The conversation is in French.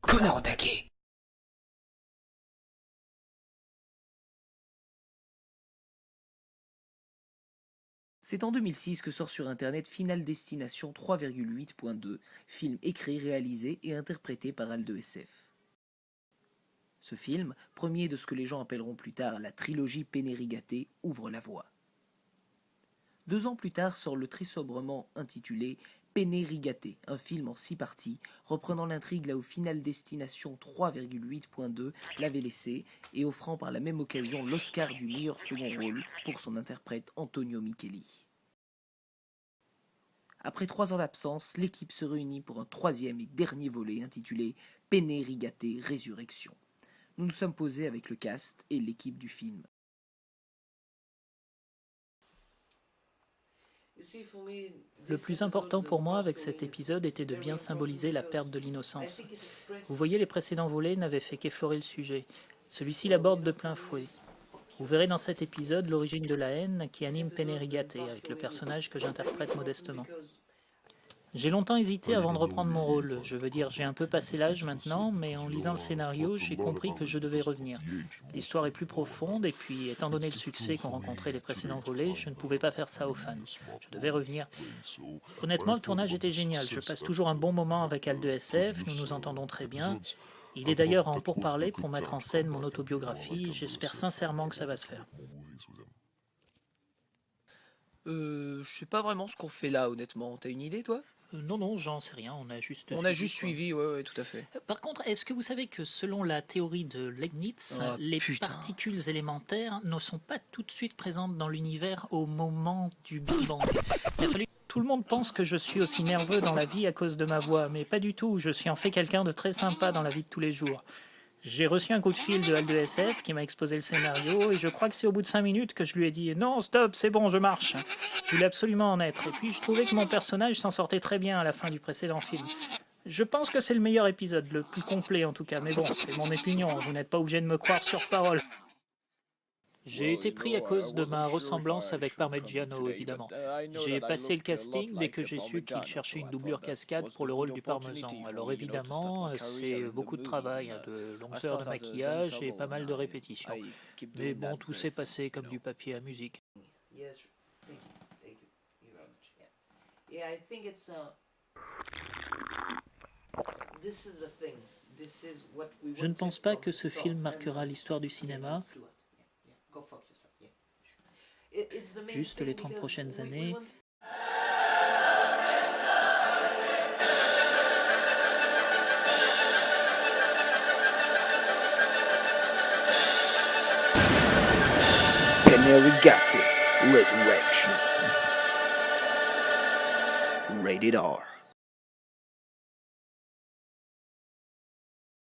Connard au taquet. C'est en 2006 que sort sur internet Final Destination 3,8.2, film écrit, réalisé et interprété par Aldo SF. Ce film, premier de ce que les gens appelleront plus tard la trilogie Penerigaté, ouvre la voie. 2 ans plus tard sort le très sobrement intitulé Penerigaté, un film en 6 parties, reprenant l'intrigue là où Final Destination 3,8.2 l'avait laissé, et offrant par la même occasion l'Oscar du meilleur second rôle pour son interprète Antonio Micheli. Après 3 ans d'absence, l'équipe se réunit pour un 3e et dernier volet intitulé Penerigaté Résurrection. Nous nous sommes posés avec le cast et l'équipe du film. Le plus important pour moi avec cet épisode était de bien symboliser la perte de l'innocence. Vous voyez, les précédents volets n'avaient fait qu'effleurer le sujet. Celui-ci l'aborde de plein fouet. Vous verrez dans cet épisode l'origine de la haine qui anime Penerigaté, avec le personnage que j'interprète modestement. J'ai longtemps hésité avant de reprendre mon rôle. Je veux dire, j'ai un peu passé l'âge maintenant, mais en lisant le scénario, j'ai compris que je devais revenir. L'histoire est plus profonde, et puis, étant donné le succès qu'ont rencontré les précédents volets, je ne pouvais pas faire ça aux fans. Je devais revenir. Honnêtement, le tournage était génial. Je passe toujours un bon moment avec Aldo SF, nous nous entendons très bien. Il est d'ailleurs en pourparlers pour mettre en scène mon autobiographie. J'espère sincèrement que ça va se faire. Je sais pas vraiment ce qu'on fait là, honnêtement. T'as une idée, toi? Non, j'en sais rien, on a juste suivi, ouais, tout à fait. Par contre, est-ce que vous savez que selon la théorie de Leibniz, Oh, les putain. particules élémentaires ne sont pas tout de suite présentes dans l'univers au moment du Big Bang? Il a fallu... Tout le monde pense que je suis aussi nerveux dans la vie à cause de ma voix, mais pas du tout, je suis en fait quelqu'un de très sympa dans la vie de tous les jours. J'ai reçu un coup de fil de Aldo SF qui m'a exposé le scénario et je crois que c'est au bout de 5 minutes que je lui ai dit « Non, stop, c'est bon, je marche ». Je voulais absolument en être. Et puis je trouvais que mon personnage s'en sortait très bien à la fin du précédent film. Je pense que c'est le meilleur épisode, le plus complet en tout cas. Mais bon, c'est mon opinion, vous n'êtes pas obligé de me croire sur parole. J'ai été pris à cause de ma ressemblance avec Parmigiano, évidemment. J'ai passé le casting dès que j'ai su qu'il cherchait une doublure cascade pour le rôle du parmesan. Alors évidemment, c'est beaucoup de travail, de longues heures de maquillage et pas mal de répétitions. Mais bon, tout s'est passé comme du papier à musique. Je ne pense pas que ce film marquera l'histoire du cinéma. Juste les 30 prochaines années. Penerigaté Resurrection. Rated R.